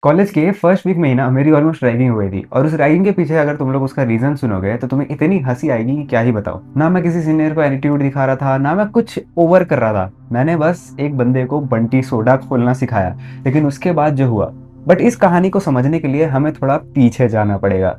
College के first week में ही ना मेरी ऑलमोस्ट रैगिंग हो गई थी और उस रैगिंग के पीछे अगर तुम लोग उसका रीजन सुनोगे तो तुम्हें इतनी हंसी आएगी कि क्या ही बताओ। ना मैं किसी सीनियर को एटीट्यूड दिखा रहा था, ना मैं कुछ ओवर कर रहा था। मैंने बस एक बंदे को बंटी सोडा खोलना सिखाया। लेकिन उसके बाद जो हुआ, बट इस कहानी को समझने के लिए हमें थोड़ा पीछे जाना पड़ेगा।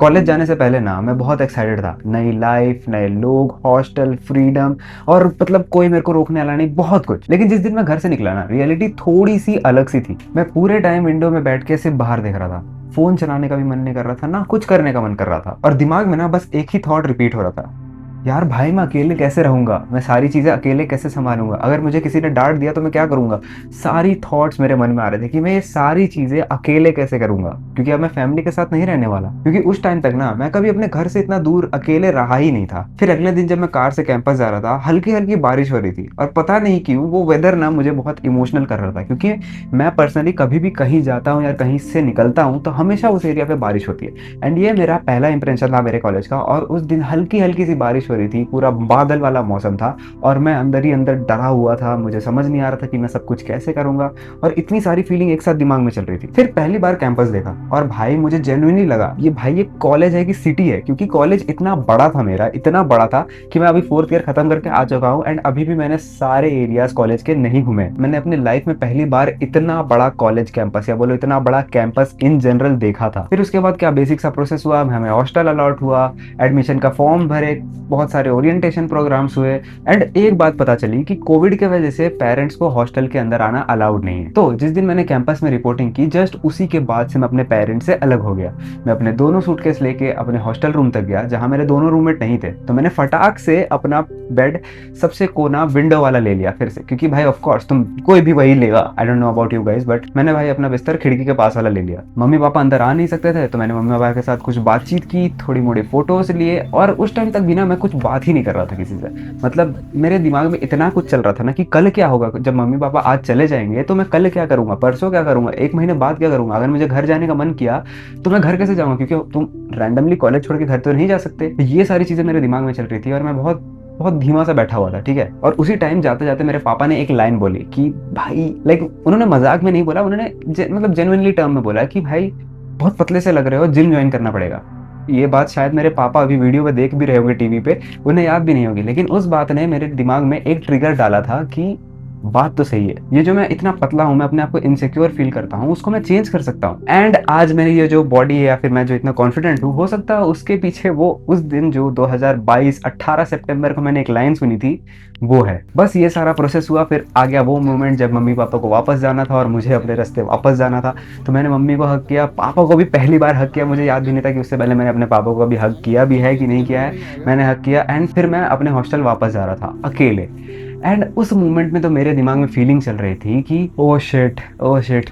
कॉलेज जाने से पहले ना मैं बहुत एक्साइटेड था। नई लाइफ, नए लोग, हॉस्टल, फ्रीडम और मतलब कोई मेरे को रोकने वाला नहीं, बहुत कुछ। लेकिन जिस दिन मैं घर से निकला ना, रियलिटी थोड़ी सी अलग सी थी। मैं पूरे टाइम विंडो में बैठ के सिर्फ बाहर देख रहा था। फोन चलाने का भी मन नहीं कर रहा था, ना कुछ करने का मन कर रहा था। और दिमाग में ना बस एक ही थॉट रिपीट हो रहा था, यार भाई मैं अकेले कैसे रहूंगा, मैं सारी चीजें अकेले कैसे संभालूंगा, अगर मुझे किसी ने डांट दिया तो मैं क्या करूंगा। सारी थॉट्स मेरे मन में आ रहे थे कि मैं ये सारी चीजें अकेले कैसे करूंगा, क्योंकि अब मैं फैमिली के साथ नहीं रहने वाला। क्योंकि उस टाइम तक ना मैं कभी अपने घर से इतना दूर अकेले रहा ही नहीं था। फिर अगले दिन जब मैं कार से कैंपस जा रहा था, हल्की हल्की बारिश हो रही थी और पता नहीं क्यों वो वेदर ना मुझे बहुत इमोशनल कर रहा था। क्योंकि मैं पर्सनली कभी भी कहीं जाता हूँ या कहीं से निकलता हूँ तो हमेशा उस एरिया पे बारिश होती है। एंड ये मेरा पहला इंप्रेशन था मेरे कॉलेज का। और उस दिन हल्की हल्की सी बारिश हो रही थी, पूरा बादल वाला मौसम था और मैं अंदर ही अंदर डरा हुआ था। मुझे समझ नहीं आ रहा था कि मैं सब कुछ कैसे करूंगा और इतनी सारी फीलिंग एक साथ दिमाग में चल रही थी। फिर पहली बार कैंपस देखा और भाई मुझे जेन्युइनली लगा ये भाई ये कॉलेज है कि सिटी है। क्योंकि कॉलेज इतना बड़ा था, मेरा इतना बड़ा था कि मैं अभी फोर्थ ईयर खत्म करके आ चुका हूँ एंड अभी भी मैंने सारे एरियाज कॉलेज के नहीं घूमे। मैंने अपनी लाइफ में पहली बार इतना बड़ा कॉलेज कैंपस या बोलो इतना बड़ा कैंपस इन जनरल देखा था। फिर उसके बाद क्या बेसिक सा प्रोसेस हुआ, हमें हॉस्टल अलॉट हुआ, एडमिशन का फॉर्म भरे, बहुत सारे ओरिएंटेशन प्रोग्राम्स हुए। एंड एक बात पता चली कि कोविड के वजह से पेरेंट्स को हॉस्टल के अंदर आना अलाउड नहीं है। तो जिस दिन मैंने कैंपस में रिपोर्टिंग की, जस्ट उसी के बाद से मैं अपने पेरेंट्स से अलग हो गया। मैं अपने दोनों सूटकेस लेके अपने हॉस्टल रूम तक गया जहां मेरे दोनों रूममेट नहीं थे। तो मैंने फटाक से अपना बेड सबसे कोना विंडो वाला ले लिया फिर से, क्योंकि भाई ऑफ कोर्स तुम कोई भी वही लेगा। I don't know about you guys, but मैंने भाई अपना बिस्तर खिड़की के पास वाला ले लिया। मम्मी पापा अंदर आ नहीं सकते थे तो मैंने मम्मी पापा के साथ कुछ बातचीत की, थोड़ी मोड़ी फोटोज लिए। और उस टाइम तक भी ना मैं कुछ बात ही नहीं कर रहा था किसी से। मतलब मेरे दिमाग में इतना कुछ चल रहा था ना कि कल क्या होगा, जब मम्मी पापा आज चले जाएंगे तो मैं कल क्या करूंगा, परसों क्या करूंगा, एक महीने बाद क्या करूंगा। अगर मुझे घर जाने का मन किया तो मैं घर कैसे जाऊंगा, क्योंकि तुम रैंडमली कॉलेज छोड़ के घर तो नहीं जा सकते। ये सारी चीजें मेरे दिमाग में चल रही थी और मैं बहुत बहुत धीमा सा बैठा हुआ था, ठीक है। और उसी टाइम जाते जाते मेरे पापा ने एक लाइन बोली कि भाई, लाइक उन्होंने मजाक में नहीं बोला, उन्होंने मतलब जेन्युइनली टर्म में बोला कि भाई बहुत पतले से लग रहे हो, जिम ज्वाइन करना पड़ेगा। ये बात शायद मेरे पापा अभी वीडियो पे देख भी रहे होंगे टीवी पे, उन्हें याद भी नहीं होगी। लेकिन उस बात ने मेरे दिमाग में एक ट्रिगर डाला था कि बात तो सही है, ये जो मैं इतना पतला हूं, मैं अपने आप को इनसिक्योर फील करता हूँ, उसको मैं चेंज कर सकता हूँ। एंड आज मेरी ये जो बॉडी है या फिर मैं जो इतना कॉन्फिडेंट हूँ, हो सकता है उसके पीछे वो उस दिन जो 2022 18 सितंबर को मैंने एक लाइन सुनी थी वो है। बस ये सारा प्रोसेस हुआ, फिर आ गया वो मोमेंट जब मम्मी पापा को वापस जाना था और मुझे अपने रास्ते वापस जाना था। तो मैंने मम्मी को हक किया, पापा को भी पहली बार हक किया। मुझे याद भी नहीं था कि उससे पहले मैंने अपने पापा को भी हक किया भी है कि नहीं किया है। मैंने हक किया एंड फिर मैं अपने हॉस्टल वापस जा रहा था अकेले। एंड उस मोमेंट में तो मेरे दिमाग में फीलिंग चल रही थी कि ओ शिट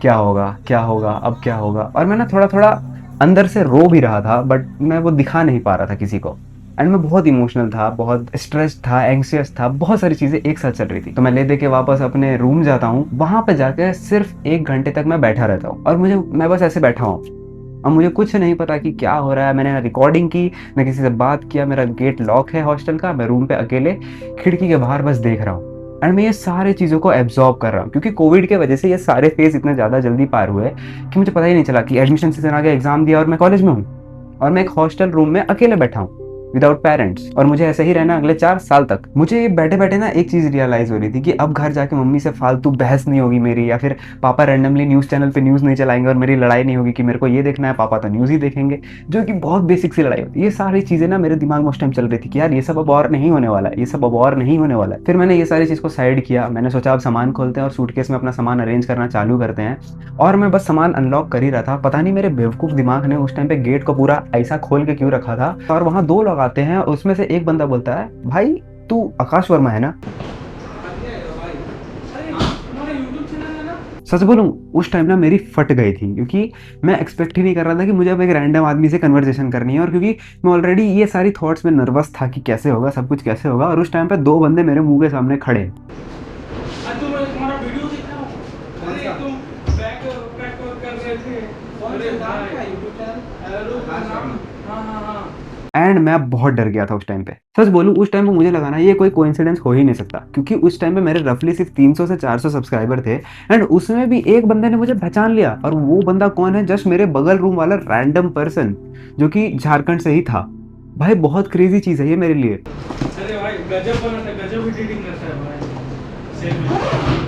क्या होगा, क्या होगा, अब क्या होगा। और मैं ना थोड़ा थोड़ा अंदर से रो भी रहा था, बट मैं वो दिखा नहीं पा रहा था किसी को। एंड मैं बहुत इमोशनल था, बहुत स्ट्रेस था, एंग्सियस था, बहुत सारी चीजें एक साथ चल रही थी। तो मैं ले दे के वापस अपने रूम जाता हूँ, वहां पे जाकर सिर्फ 1 घंटे तक मैं बैठा रहता हूँ और मैं बस ऐसे बैठा हूँ। अब मुझे कुछ नहीं पता कि क्या हो रहा है। मैंने ना रिकॉर्डिंग की, ना किसी से बात किया। मेरा गेट लॉक है हॉस्टल का, मैं रूम पे अकेले खिड़की के बाहर बस देख रहा हूँ। एंड मैं ये सारी चीज़ों को एब्जॉर्ब कर रहा हूँ, क्योंकि कोविड के वजह से ये सारे फेज इतने ज़्यादा जल्दी पार हुए कि मुझे पता ही नहीं चला कि एडमिशन सीजन आ गया, एग्जाम दिया और मैं कॉलेज में हूँ और मैं एक हॉस्टल रूम में अकेले बैठा हूँ विदाउट पेरेंट्स। और मुझे ऐसे ही रहना अगले 4 साल तक। मुझे बैठे बैठे ना एक चीज रियलाइज हो रही थी कि अब घर जाके मम्मी से फालतू बहस नहीं होगी मेरी, या फिर पापा रैंडमली न्यूज चैनल पे न्यूज नहीं चलाएंगे और मेरी लड़ाई नहीं होगी कि मेरे को ये देखना है, पापा तो न्यूज ही देखेंगे, जो कि बहुत बेसिक सी लड़ाई होती है। ये सारी चीजें ना मेरे दिमाग में उस टाइम चल रही थी कि यार ये सब अब और नहीं होने वाला है, ये सब अब और नहीं होने वाला है। फिर मैंने ये सारी चीज को साइड किया। मैंने सोचा अब सामान खोलते हैं और सूटकेस में अपना सामान अरेंज करना चालू करते हैं। और मैं बस सामान अनलॉक कर ही रहा था, पता नहीं मेरे बेवकूफ दिमाग ने उस टाइम पे गेट को पूरा ऐसा खोल के क्यों रखा था। और वहां दो लोग आते हैं, उसमें से एक बंदा बोलता है, भाई तू आकाश वर्मा है ना। सच बोलूं, उस टाइम ना मेरी फट गई थी, क्योंकि मैं एक्सपेक्ट ही नहीं कर रहा था कि मुझे अब एक रैंडम आदमी से कन्वर्सेशन करनी है। और क्योंकि मैं ऑलरेडी ये सारी थॉट्स में नर्वस था कि कैसे होगा, सब कुछ कैसे होगा। और उस टाइम पे दो बंदे मेरे मुंह के सामने खड़े। तुम्हारा वीडियो देख रहा हूँ। अरे तुम बैक बैक कर रहे थे। अरे भाई यूट्यूब चैनल हेलो नाम। हाँ हाँ हाँ एंड मैं बहुत डर गया था उस टाइम पे। सच बोलूं, उस टाइम पे मुझे लगा ना ये कोई कोइंसिडेंस हो ही नहीं सकता, क्योंकि उस टाइम पे मेरे रफली सिर्फ 300 से 400 सब्सक्राइबर थे। एंड उसमें भी एक बंदे ने मुझे पहचान लिया, और वो बंदा कौन है? जस्ट मेरे बगल रूम वाला रैंडम पर्सन, जो कि झारखंड से ही था। भाई बहुत क्रेजी चीज़ है ये मेरे लिए। अरे भाई गजब बनाता है, गजब एडिटिंग करता है भाई, सेम में।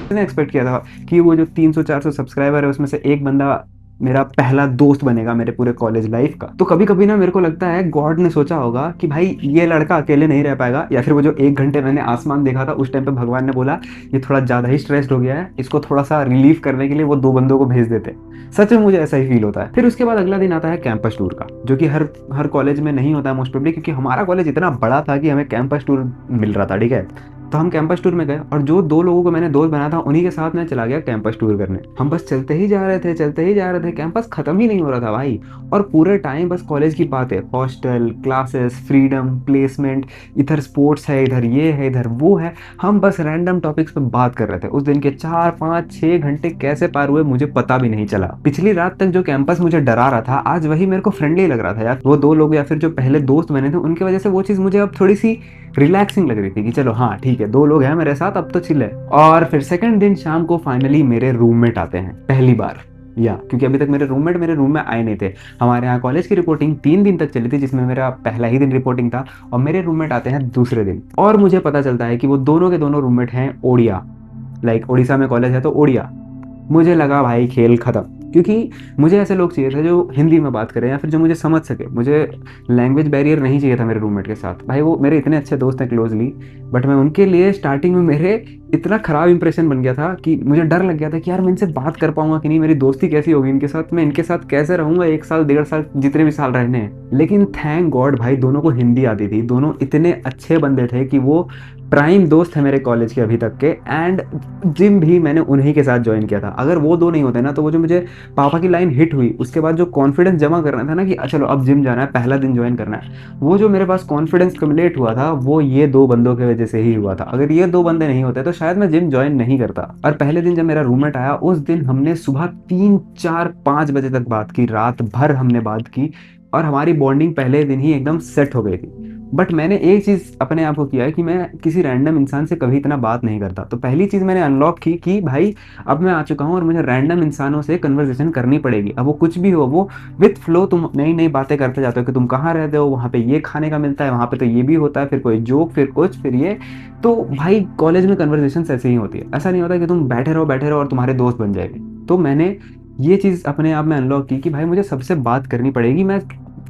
मैंने एक्सपेक्ट किया था कि वो जो 300-400 सब्सक्राइबर है उसमें से एक बंदा मेरा पहला दोस्त बनेगा मेरे पूरे कॉलेज लाइफ का। तो कभी कभी ना मेरे को लगता है गॉड ने सोचा होगा कि भाई ये लड़का अकेले नहीं रह पाएगा, या फिर वो जो 1 घंटे मैंने आसमान देखा था उस टाइम पे भगवान ने बोला ये थोड़ा ज़्यादा ही स्ट्रेस्ड हो गया है, इसको थोड़ा सा रिलीफ करने के लिए वो 2 बंदों को भेज देते। सच में मुझे ऐसा ही फील होता है। फिर उसके बाद अगला दिन आता है कैंपस टूर का, जो कि हर हर कॉलेज में नहीं होता है मोस्ट प्रोबेबली, क्योंकि हमारा कॉलेज इतना बड़ा था कि हमें कैंपस टूर मिल रहा था, ठीक है। तो हम कैंपस टूर में गए, और जो 2 लोगों को मैंने दोस्त बनाया था उन्हीं के साथ मैं चला गया कैंपस टूर करने। हम बस चलते ही जा रहे थे, चलते ही जा रहे थे, कैंपस खत्म ही नहीं हो रहा था भाई। और पूरे टाइम बस कॉलेज की बातें, हॉस्टल, क्लासेस, फ्रीडम, प्लेसमेंट, इधर स्पोर्ट्स है, इधर ये है, इधर वो है। हम बस रैंडम टॉपिक्स पे बात कर रहे थे। उस दिन के 4, 5, 6 घंटे कैसे पार हुए मुझे पता भी नहीं चला। पिछली रात तक जो कैंपस मुझे डरा रहा था, आज वही मेरे को फ्रेंडली लग रहा था यार। वो 2 लोग या फिर जो पहले दोस्त बने थे उनकी वजह से वो चीज़ मुझे अब थोड़ी सी रिलैक्सिंग लग रही थी कि चलो हाँ ठीक है, 2 लोग हैं मेरे साथ, अब तो चिल है। और फिर सेकंड दिन शाम को फाइनली मेरे रूममेट आते हैं पहली बार, या क्योंकि अभी तक मेरे रूममेट मेरे रूम में आए नहीं थे। हमारे यहाँ कॉलेज की रिपोर्टिंग 3 दिन तक चली थी, जिसमें मेरा पहला ही दिन रिपोर्टिंग था, और मेरे रूममेट आते हैं दूसरे दिन। और मुझे पता चलता है कि वो दोनों के दोनों रूममेट हैं ओडिया, लाइक उड़ीसा में कॉलेज है तो ओडिया। मुझे लगा भाई खेल खत्म, क्योंकि मुझे ऐसे लोग चाहिए थे जो हिंदी में बात करें या फिर जो मुझे समझ सके। मुझे लैंग्वेज बैरियर नहीं चाहिए था मेरे रूममेट के साथ। भाई वो मेरे इतने अच्छे दोस्त हैं क्लोजली, बट मैं उनके लिए स्टार्टिंग में मेरे इतना ख़राब इंप्रेशन बन गया था कि मुझे डर लग गया था कि यार मैं इनसे बात कर पाऊंगा कि नहीं, मेरी दोस्ती कैसी होगी इनके साथ, मैं इनके साथ कैसे रहूंगा 1 साल 1.5 साल जितने भी साल रहने हैं। लेकिन थैंक गॉड भाई दोनों को हिंदी आती थी, दोनों इतने अच्छे बंदे थे कि वो प्राइम दोस्त है मेरे कॉलेज के अभी तक के। एंड जिम भी मैंने उन्हीं के साथ ज्वाइन किया था। अगर वो 2 नहीं होते ना तो वो जो मुझे पापा की लाइन हिट हुई उसके बाद जो कॉन्फिडेंस जमा करना था ना कि चलो अब जिम जाना है, पहला दिन ज्वाइन करना है, वो जो मेरे पास कॉन्फिडेंस कम्युलेट हुआ था वो ये 2 बंदों की वजह से ही हुआ था। अगर ये 2 बंदे नहीं होते तो शायद मैं जिम ज्वाइन नहीं करता। और पहले दिन जब मेरा रूममेट आया उस दिन हमने सुबह 3, 4, 5 बजे तक बात की, रात भर हमने बात की, और हमारी बॉन्डिंग पहले दिन ही एकदम सेट हो गई थी। बट मैंने एक चीज़ अपने आप को किया है कि मैं किसी रैंडम इंसान से कभी इतना बात नहीं करता। तो पहली चीज़ मैंने अनलॉक की कि भाई अब मैं आ चुका हूँ और मुझे रैंडम इंसानों से कन्वर्सेशन करनी पड़ेगी। अब वो कुछ भी हो, वो विथ फ्लो तुम नई नई बातें करते जाते हो कि तुम कहाँ रहते हो, वहाँ पे ये खाने का मिलता है, वहाँ पे तो ये भी होता है, फिर कोई जोक, फिर कुछ, फिर ये। तो भाई कॉलेज में कन्वर्सेशन ऐसे ही होती है। ऐसा नहीं होता कि तुम बैठे रहो और तुम्हारे दोस्त बन जाएंगे। तो मैंने ये चीज़ अपने आप में अनलॉक की कि भाई मुझे सबसे बात करनी पड़ेगी। मैं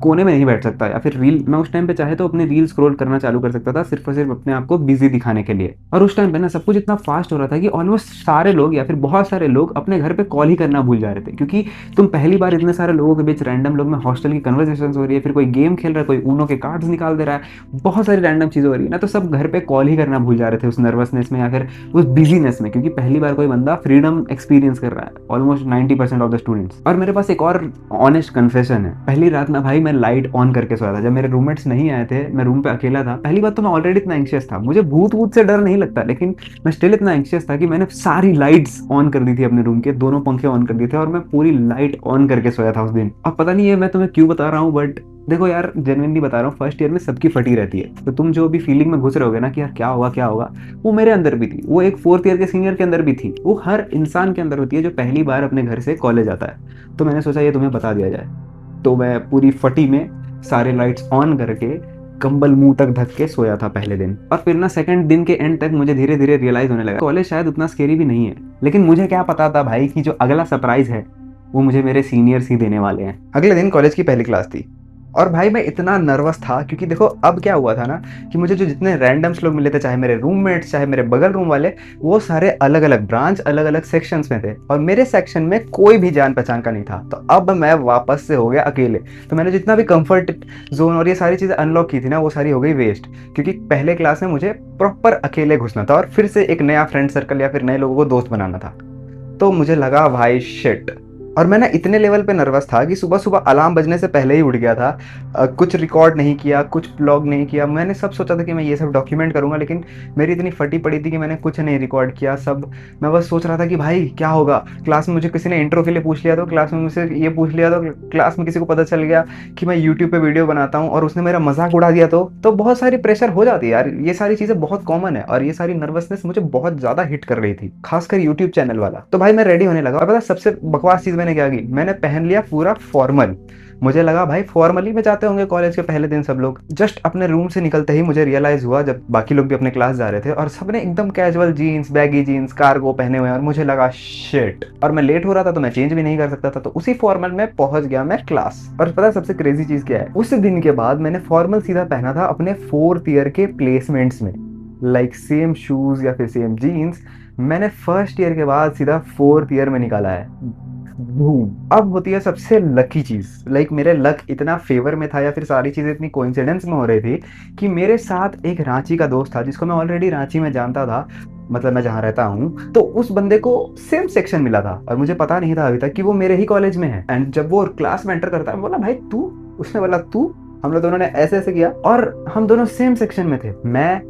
कोने में नहीं बैठ सकता, या फिर रील, मैं उस टाइम पे चाहे तो अपनी रील स्क्रॉल करना चालू कर सकता था सिर्फ और सिर्फ अपने आप को बिजी दिखाने के लिए। और उस टाइम पे ना सब कुछ इतना फास्ट हो रहा था कि ऑलमोस्ट सारे लोग या फिर बहुत सारे लोग अपने घर पे कॉल ही करना भूल जा रहे थे, क्योंकि तुम पहली बार इतने सारे लोगों के बीच रैंडम लोग में हॉस्टल की कन्वर्सेशन हो रही है, फिर कोई गेम खेल रहा है, कोई ऊनो के कार्ड्स निकाल दे रहा है, बहुत सारी रैंडम चीज़ें हो रही है ना, तो सब घर पे कॉल ही करना भूल जा रहे थे उस नर्वसनेस में या फिर उस बिजीनेस में, क्योंकि पहली बार कोई बंदा फ्रीडम एक्सपीरियंस कर रहा है, ऑलमोस्ट 90% ऑफ द स्टूडेंट्स। और मेरे पास एक और ऑनेस्ट कन्फेशन है। पहली रात ना भाई मैं लाइट ऑन करके सोया था, जब मेरे रूममेट्स नहीं आए थे, मैं रूम पे अकेला था। पहली बात तो मैं ऑलरेडी इतना एंग्शियस था, मुझे भूत वूत से डर नहीं लगता, लेकिन मैं स्टिल इतना एंग्शियस था कि मैंने सारी लाइट्स ऑन कर दी थी अपने रूम के, दोनों पंखे ऑन कर दिए थे और मैं पूरी लाइट ऑन करके सोया था उस दिन। अब पता नहीं है मैं तुम्हें क्यों बता रहा हूँ, बट देखो यार जेन्युइनली बता रहा हूँ, फर्स्ट ईयर में सबकी फटी रहती है। तो तुम जो भी फीलिंग में घुस रहे होगे ना कि यार क्या होगा क्या होगा, वो मेरे अंदर भी थी, वो एक 4th ईयर के सीनियर के अंदर भी थी, वो हर इंसान के अंदर होती है जो पहली बार अपने घर से कॉलेज आता है। तो मैंने सोचा ये तुम्हें बता दिया जाए। तो मैं पूरी फटी में सारे लाइट्स ऑन करके कंबल मुंह तक ढक के सोया था पहले दिन। और फिर ना सेकंड दिन के एंड तक मुझे धीरे धीरे रियलाइज होने लगा कॉलेज शायद उतना स्केरी भी नहीं है। लेकिन मुझे क्या पता था भाई कि जो अगला सरप्राइज है वो मुझे मेरे सीनियर्स ही देने वाले हैं। अगले दिन कॉलेज की पहली क्लास थी, और भाई मैं इतना नर्वस था क्योंकि देखो अब क्या हुआ था ना कि मुझे जो जितने रैंडम्स लोग मिले थे, चाहे मेरे रूममेट्स चाहे मेरे बगल रूम वाले, वो सारे अलग अलग ब्रांच अलग अलग सेक्शंस में थे, और मेरे सेक्शन में कोई भी जान पहचान का नहीं था। तो अब मैं वापस से हो गया अकेले। तो मैंने जितना भी कंफर्ट जोन और ये सारी चीज़ें अनलॉक की थी ना वो सारी हो गई वेस्ट, क्योंकि पहले क्लास में मुझे प्रॉपर अकेले घुसना था और फिर से एक नया फ्रेंड सर्कल या फिर नए लोगों को दोस्त बनाना था। तो मुझे लगा भाई शिट, और मैं ना इतने लेवल पे नर्वस था कि सुबह सुबह अलार्म बजने से पहले ही उठ गया था। कुछ रिकॉर्ड नहीं किया, कुछ ब्लॉग नहीं किया। मैंने सब सोचा था कि मैं ये सब डॉक्यूमेंट करूँगा, लेकिन मेरी इतनी फटी पड़ी थी कि मैंने कुछ नहीं रिकॉर्ड किया। सब मैं बस सोच रहा था कि भाई क्या होगा, क्लास में मुझे किसी ने इंट्रो के लिए पूछ लिया तो, क्लास में मुझसे ये पूछ लिया तो, क्लास में किसी को पता चल गया कि मैं यूट्यूब पे वीडियो बनाता हूँ और उसने मेरा मजाक उड़ा दिया तो बहुत सारी प्रेशर हो जाती है यार। ये सारी चीज़ें बहुत कॉमन है और ये सारी नर्वसनेस मुझे बहुत ज़्यादा हिट कर रही थी, खासकर यूट्यूब चैनल वाला। तो भाई मैं रेडी होने लगा और पता है सबसे बकवास चीज़ मैंने क्या की, मैंने पहन लिया पूरा फॉर्मल। मुझे लगा भाई फॉर्मली में जाते होंगे कॉलेज के पहले दिन सब लोग। जस्ट अपने रूम से निकलते ही मुझे रियलाइज हुआ, जब बाकी लोग भी अपने क्लास जा रहे थे और सबने एकदम casual jeans, baggy jeans, cargo पहने हुए हैं, और मुझे लगा शिट। और मैं लेट हो रहा था तो मैं चेंज भी नहीं कर सकता था, तो उसी फॉर्मल में पहुंच गया मैं क्लास। और पता है सबसे क्रेजी चीज क्या है, उस दिन के बाद मैंने फॉर्मल सीधा पहना था अपने 4th ईयर के प्लेसमेंट्स में, लाइक सेम शूज या फिर सेम जीन्स मैंने फर्स्ट ईयर के बाद सीधा 4th ईयर में निकाला है। बूम। अब होती है सबसे लकी चीज, लाइक मेरे लक इतना फेवर में था या फिर सारी चीजें इतनी कोइंसिडेंस में हो रही थी कि मेरे साथ एक रांची का दोस्त था जिसको मैं ऑलरेडी रांची में जानता था, मतलब मैं जहाँ रहता हूँ। तो उस बंदे को सेम सेक्शन मिला था और मुझे पता नहीं था अभी तक कि वो मेरे ही कॉलेज में है। एंड जब वो क्लास में एंटर करता है, बोला भाई तू, उसने बोला तू, हम लोग दोनों ने ऐसे ऐसे किया और हम दोनों सेम सेक्शन में थे। मैं,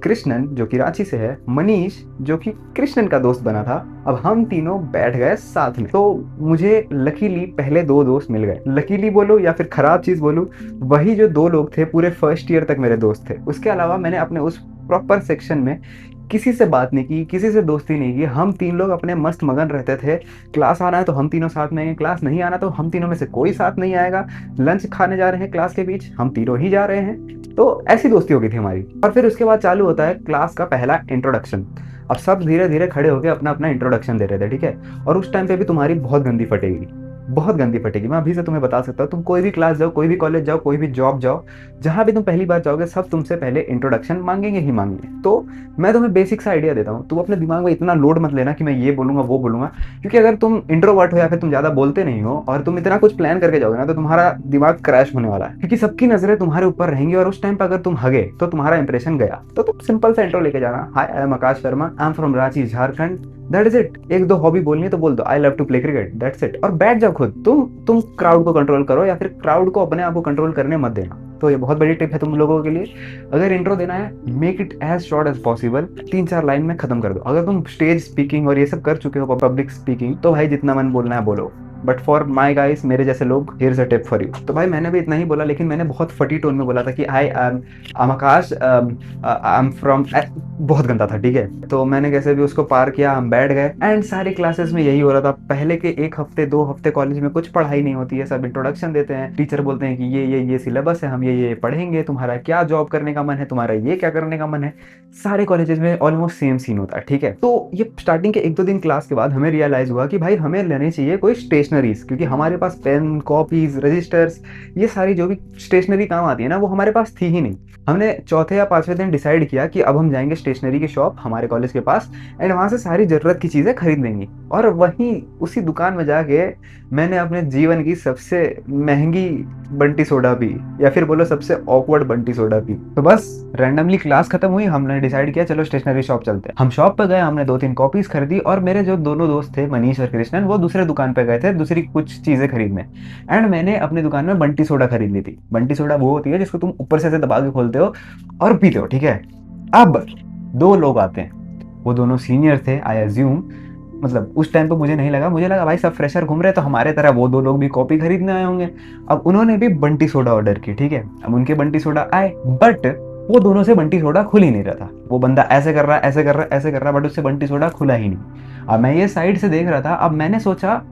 कृष्णन जो कि रांची से है, मनीष जो कि कृष्णन का दोस्त बना था, अब हम तीनों बैठ गए साथ में। तो मुझे लकीली पहले 2 दोस्त मिल गए। लकीली बोलो या फिर खराब चीज बोलूं, वही जो 2 लोग थे पूरे फर्स्ट ईयर तक मेरे दोस्त थे। उसके अलावा मैंने अपने उस प्रॉपर सेक्शन में किसी से बात नहीं की, किसी से दोस्ती नहीं की। हम 3 लोग अपने मस्त मगन रहते थे। क्लास आना है तो हम तीनों साथ में आएंगे, क्लास नहीं आना तो हम तीनों में से कोई साथ नहीं आएगा। लंच खाने जा रहे हैं क्लास के बीच, हम तीनों ही जा रहे हैं। तो ऐसी दोस्ती हो गई थी हमारी। और फिर उसके बाद चालू होता है क्लास का पहला इंट्रोडक्शन। अब सब धीरे धीरे खड़े होकर अपना अपना इंट्रोडक्शन दे रहे थे, ठीक है। और उस टाइम पे भी तुम्हारी बहुत गंदी फटेगी, बहुत गंदी फटेगी। मैं अभी से तुम्हें बता सकता हूँ, तुम कोई भी क्लास जाओ, कोई भी कॉलेज जाओ, कोई भी जॉब जाओ, जहां भी तुम पहली बार जाओगे सब तुमसे पहले इंट्रोडक्शन मांगेंगे ही मांगेंगे। तो मैं तुम्हें बेसिक सा आइडिया देता हूँ, तुम अपने दिमाग में इतना लोड मत लेना कि मैं ये बोलूंगा वो बोलूंगा, क्योंकि अगर तुम इंट्रोवर्ट हो या फिर तुम ज्यादा बोलते नहीं हो और तुम इतना कुछ प्लान करके जाओगे ना, तो तुम्हारा दिमाग क्रैश होने वाला है, क्योंकि सबकी नजरें तुम्हारे ऊपर रहेंगी और उस टाइम पर अगर तुम हगे तो तुम्हारा इंप्रेशन गया। तो तुम सिंपल सा इंट्रो लेके जाना, hi I am Akash Sharma, I am from Ranchi Jharkhand, that is it. 1-2 hobby बोलनी है तो बोल दो, I love to play cricket, that's it, और बैठ जाओ खुद। तुम क्राउड को कंट्रोल करो या फिर क्राउड को अपने आप को कंट्रोल करने मत देना। तो ये बहुत बड़ी टिप है तुम लोगों के लिए। अगर इंट्रो देना है, make it as short as possible, 3-4 line में खत्म कर दो। अगर तुम स्टेज स्पीकिंग और ये सब कर चुके हो, पब्लिक स्पीकिंग, तो भाई जितना मन बोलना है बोलो। बट फॉर माई गाइस, मेरे जैसे लोग, here's a tip for you. तो भाई मैंने भी इतना ही बोला, लेकिन मैंने बहुत फटी टोन में बोला था कि आई am Akash, I am from, बहुत गंदा था, ठीक है। तो मैंने कैसे भी उसको पार किया, हम बैठ गए। एंड सारी क्लासेस में यही हो रहा था। पहले के 1 हफ्ते 2 हफ्ते कॉलेज में कुछ पढ़ाई नहीं होती है, सब इंट्रोडक्शन देते हैं। टीचर बोलते हैं कि ये सिलेबस है, हम ये पढ़ेंगे, तुम्हारा क्या जॉब करने का मन है, तुम्हारा ये क्या करने का मन है। सारे कॉलेजेस में ऑलमोस्ट सेम सीन होता है, ठीक है। तो ये स्टार्टिंग के 1-2 दिन क्लास के बाद हमें रियलाइज हुआ कि भाई हमें लेने चाहिए कोई स्टेशनरीज, क्योंकि हमारे पास पेन, कॉपीज, रजिस्टर्स, ये सारी जो भी स्टेशनरी काम आती है ना, वो हमारे पास थी ही नहीं। हमने चौथे या 5वें दिन डिसाइड किया कि अब हम जाएंगे स्टेशनरी की शॉप हमारे कॉलेज के पास, एंड वहां से सारी जरूरत की चीजें खरीद लेंगी। और वहीं उसी दुकान में जाके मैंने अपने जीवन की सबसे महंगी बंटी सोडा पी, या फिर बोलो सबसे ऑकवर्ड बंटी सोडा पी। तो बस रैंडमली क्लास खत्म हुई, हमने डिसाइड किया चलो स्टेशनरी शॉप चलते हैं। हम शॉप पर गए, हमने 2-3 कॉपीज खरीदी, और मेरे जो दोनों दोस्त थे मनीष और कृष्णन, वो दूसरे दुकान पे गए थे दूसरी कुछ चीजें खरीदने। एंड मैंने अपनी दुकान में बंटी सोडा खरीद ली थी। बंटी सोडा वो होती है जिसको तुम ऊपर से ऐसे दबा के खोलते हो और पीते हो, ठीक है। अब 2 लोग आते हैं, वो दोनों सीनियर थे आई एज्यूम, मतलब उस टाइम पे मुझे नहीं लगा, मुझे लगा भाई सब फ्रेशर घूम रहे, तो हमारे तरह वो 2 लोग भी कॉपी खरीदने आए होंगे। अब उन्होंने भी बंटी सोडा ऑर्डर की, ठीक है। अब उनके बंटी सोडा आए, बट वो दोनों से बंटी सोडा खुल ही नहीं रहा था। वो बंदा ऐसे कर रहा है, ऐसे कर रहा है, ऐसे कर रहा है, बट उससे बंटी सोडा खुला ही नहीं। अब मैं ये साइड से देख रहा था। अब मैंने सोचा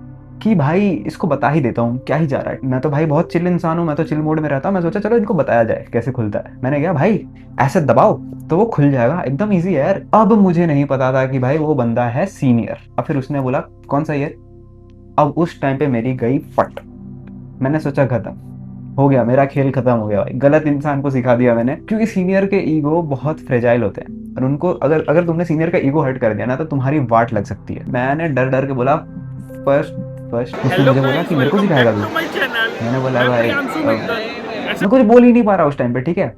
कि भाई इसको बता ही देता हूँ, क्या ही जा रहा है। मैं तो भाई बहुत चिल इंसान हूँ, मैं तो चिल मोड में रहता हूँ। मैं सोचा चलो इनको बताया जाए कैसे खुलता है। मैंने कहा भाई ऐसे दबाओ तो वो खुल जाएगा, एकदम इजी है यार। अब मुझे नहीं पता था कि भाई वो बंदा है सीनियर। अब फिर उसने बोला कौन सा ईयर। अब उस टाइम पे मेरी गई फट। मैंने सोचा खत्म हो गया, मेरा खेल खत्म हो गया भाई, गलत इंसान को सिखा दिया मैंने। क्योंकि सीनियर के ईगो बहुत फ्रेजाइल होते हैं, और उनको अगर तुमने सीनियर का ईगो हर्ट कर दिया ना, तो तुम्हारी वाट लग सकती है। मैंने डर डर के बोला फर्स्ट उसने मुझे बोला कि मेरे को सिखाएगा तू। मैंने बोला भाई मैं कुछ बोल ही नहीं पा रहा उस टाइम पे, ठीक है।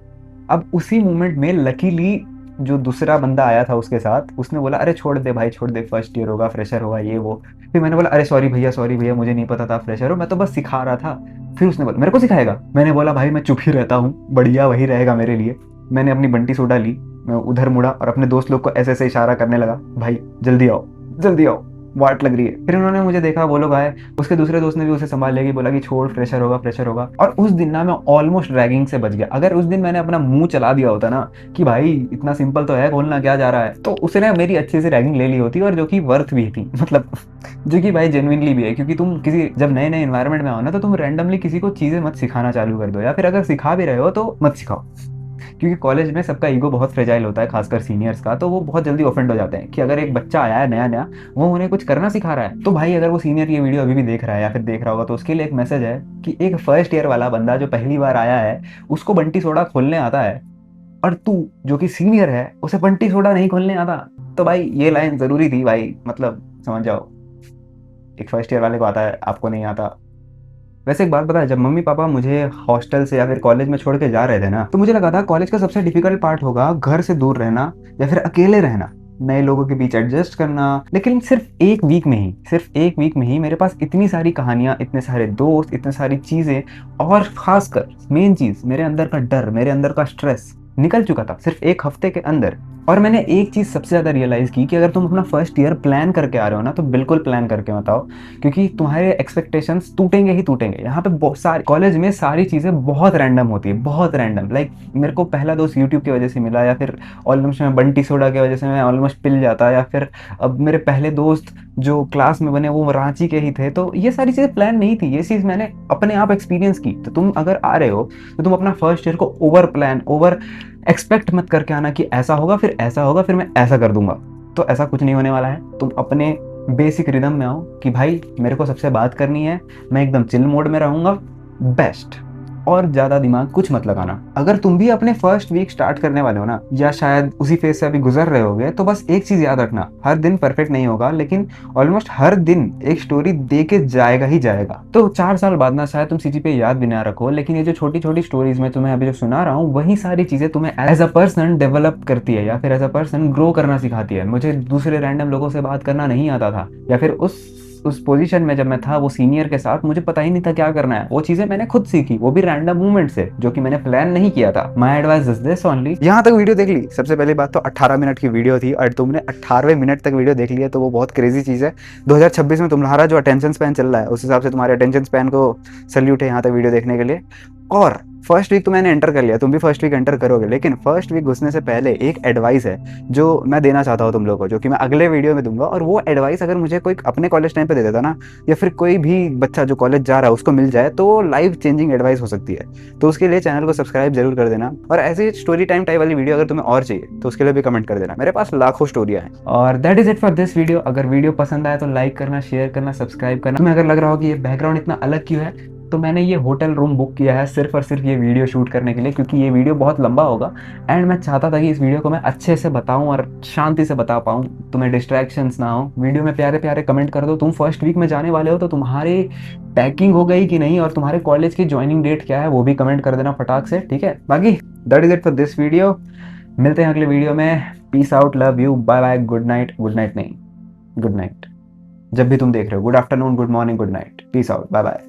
अब उसी मोमेंट में लकीली जो दूसरा बंदा आया था उसके साथ, उसने बोला अरे छोड़ दे भाई छोड़ दे, फर्स्ट ईयर होगा, फ्रेशर होगा, ये वो। फिर मैंने बोला अरे सॉरी भैया मुझे नहीं पता था फ्रेशर हो, मैं तो बस सिखा रहा था। फिर उसने बोला मेरे को सिखाएगा? मैंने बोला भाई मैं चुप ही रहता हूँ, बढ़िया वही रहेगा मेरे लिए। मैंने अपनी बंटी सोडा ली, मैं उधर मुड़ा और अपने दोस्त लोग को ऐसे ऐसे इशारा करने लगा, भाई जल्दी आओ जल्दी आओ, वाट लग रही है। फिर उन्होंने मुझे देखा, वो लोग आए, उसके दूसरे दोस्त ने भी उसे संभाल लिया कि बोला कि छोड़, फ्रेशर होगा फ्रेशर होगा। और उस दिन ना मैं ऑलमोस्ट रैगिंग से बच गया। अगर उस दिन मैंने अपना मुंह चला दिया होता ना कि भाई इतना सिंपल तो है, खोलना क्या जा रहा है, तो उसने मेरी अच्छे से रैगिंग ले ली होती, और जो कि वर्थ भी थी, मतलब जो कि भाई जेन्युइनली भी है। क्योंकि तुम किसी जब नए नए इन्वायरमेंट में आओ ना, तो तुम रैंडमली किसी को चीजें मत सिखाना चालू कर दो, या फिर अगर सिखा भी रहे हो तो मत सिखाओ। क्योंकि कॉलेज में सबका ईगो बहुत फ्रेजाइल होता है, खासकर सीनियर्स का, तो वो बहुत जल्दी ऑफेंड हो जाते हैं कि अगर एक बच्चा आया है नया नया, वो उन्हें कुछ करना सिखा रहा है। तो भाई अगर वो सीनियर ये वीडियो अभी भी देख रहा है या फिर देख रहा होगा, तो उसके लिए एक मैसेज है कि एक फर्स्ट ईयर वाला बंदा जो पहली बार आया है, उसको बंटी सोडा खोलने आता है, और तू जो कि सीनियर है उसे बंटी सोडा नहीं खोलने आता। तो भाई ये लाइन जरूरी थी भाई, मतलब समझ जाओ, एक फर्स्ट ईयर वाले को आता है, आपको नहीं आता। वैसे एक बात पता है, जब मम्मी पापा मुझे हॉस्टल से या फिर कॉलेज में छोड़ के जा रहे थे ना, तो मुझे लगा था कॉलेज का सबसे डिफिकल्ट पार्ट होगा घर से दूर रहना या फिर अकेले रहना, नए लोगों के बीच एडजस्ट करना। लेकिन सिर्फ एक वीक में ही मेरे पास इतनी सारी कहानियां, इतने सारे दोस्त, इतनी सारी चीजें, और खासकर मेन चीज, मेरे अंदर का डर, मेरे अंदर का स्ट्रेस निकल चुका था सिर्फ एक हफ्ते के अंदर। और मैंने एक चीज सबसे ज्यादा रियलाइज की कि अगर तुम अपना फर्स्ट ईयर प्लान करके आ रहे हो ना, तो बिल्कुल प्लान करके मत आओ, क्योंकि तुम्हारे एक्सपेक्टेशंस टूटेंगे ही टूटेंगे। यहाँ पे बहुत सारी कॉलेज में सारी चीजें बहुत रैंडम होती है, बहुत रैंडम। लाइक मेरे को पहला दोस्त यूट्यूब की वजह से मिला, या फिर ऑलमोस्ट मैं बंटी सोडा की वजह से मैं ऑलमोस्ट पिल जाता, या फिर अब मेरे पहले दोस्त जो क्लास में बने वो रांची के ही थे। तो ये सारी चीजें प्लान नहीं थी, ये चीज मैंने अपने आप एक्सपीरियंस की। तो तुम अगर आ रहे हो तो तुम अपना फर्स्ट ईयर को ओवर प्लान, ओवर एक्सपेक्ट मत करके आना कि ऐसा होगा फिर ऐसा होगा फिर मैं ऐसा कर दूंगा। तो ऐसा कुछ नहीं होने वाला है। तुम अपने बेसिक रिदम में आओ कि भाई मेरे को सबसे बात करनी है, मैं एकदम चिल मोड में रहूंगा, बेस्ट। और ज्यादा दिमाग कुछ मत लगाना। अगर तुम भी अपने फर्स्ट वीक स्टार्ट करने वाले हो ना, या शायद उसी फेज से अभी गुजर रहे होगे, तो बस एक चीज याद रखना, हर दिन परफेक्ट नहीं होगा, लेकिन ऑलमोस्ट हर दिन एक स्टोरी दे के जाएगा ही जाएगा। तो 4 साल बाद ना शायद तुम सीजी पे याद भी ना रखो, लेकिन ये जो छोटी छोटी स्टोरीज मैं तुम्हें अभी जो सुना रहा हूँ, वही सारी चीजें तुम्हें एज अ पर्सन डेवलप करती है, या फिर एज अ पर्सन ग्रो करना सिखाती है। मुझे दूसरे रैंडम लोगों से बात करना नहीं आता था, या फिर उस पोजीशन में जब मैं था वो सीनियर के साथ, मुझे पता ही नहीं था क्या करना है। वो चीजें मैंने खुद सीखी, वो भी रैंडम मूवमेंट से, जो कि मैंने प्लान नहीं किया था। My advice is this only. यहाँ तक वीडियो देख ली, सबसे पहली बात तो 18 मिनट की वीडियो थी, और तुमने 18वें मिनट तक वीडियो देख लिया, तो वो बहुत क्रेजी चीज है। 2026 में तुम्हारा जो अटेंशन स्पैन चल रहा है, उस हिसाब से तुम्हारे अटेंशन स्पैन को सल्यूट है यहाँ तक वीडियो देखने के लिए। और फर्स्ट वीक तो मैंने एंटर कर लिया, तुम भी फर्स्ट वीक एंटर करोगे, लेकिन फर्स्ट वीक घुसने से पहले एक एडवाइस है जो मैं देना चाहता हूँ तुम लोगों को, जो कि मैं अगले वीडियो में दूंगा। और वो एडवाइस अगर मुझे कोई अपने कॉलेज टाइम पे दे देता ना, या फिर कोई भी बच्चा जो कॉलेज जा रहा है उसको मिल जाए, तो लाइफ चेंजिंग एडवाइस हो सकती है। तो उसके लिए चैनल को सब्सक्राइब जरूर कर देना, और ऐसी स्टोरी टाइम टाइप वाली वीडियो अगर तुम्हें और चाहिए तो उसके लिए भी कमेंट कर देना, मेरे पास लाखों स्टोरियां हैं। और that is it for this video. अगर वीडियो पसंद आया तो लाइक करना, शेयर करना, सब्सक्राइब करना। तुम्हें अगर लग रहा हो कि ये बैकग्राउंड इतना अलग क्यों है, तो मैंने ये होटल रूम बुक किया है सिर्फ और सिर्फ ये वीडियो शूट करने के लिए, क्योंकि ये वीडियो बहुत लंबा होगा, एंड मैं चाहता था कि इस वीडियो को मैं अच्छे से बताऊं और शांति से बता पाऊं, तुम्हें डिस्ट्रैक्शंस ना हो। वीडियो में प्यारे प्यारे कमेंट कर दो, तुम फर्स्ट वीक में जाने वाले हो तो तुम्हारी पैकिंग हो गई कि नहीं, और तुम्हारे कॉलेज की ज्वाइनिंग डेट क्या है वो भी कमेंट कर देना फटाक से, ठीक है। बाकी that is it for this video. मिलते हैं अगले वीडियो में। Peace out, love you, bye bye, good night नहीं, गुड नाइट जब भी तुम देख रहे हो, good afternoon, good morning, good night, peace out, bye bye.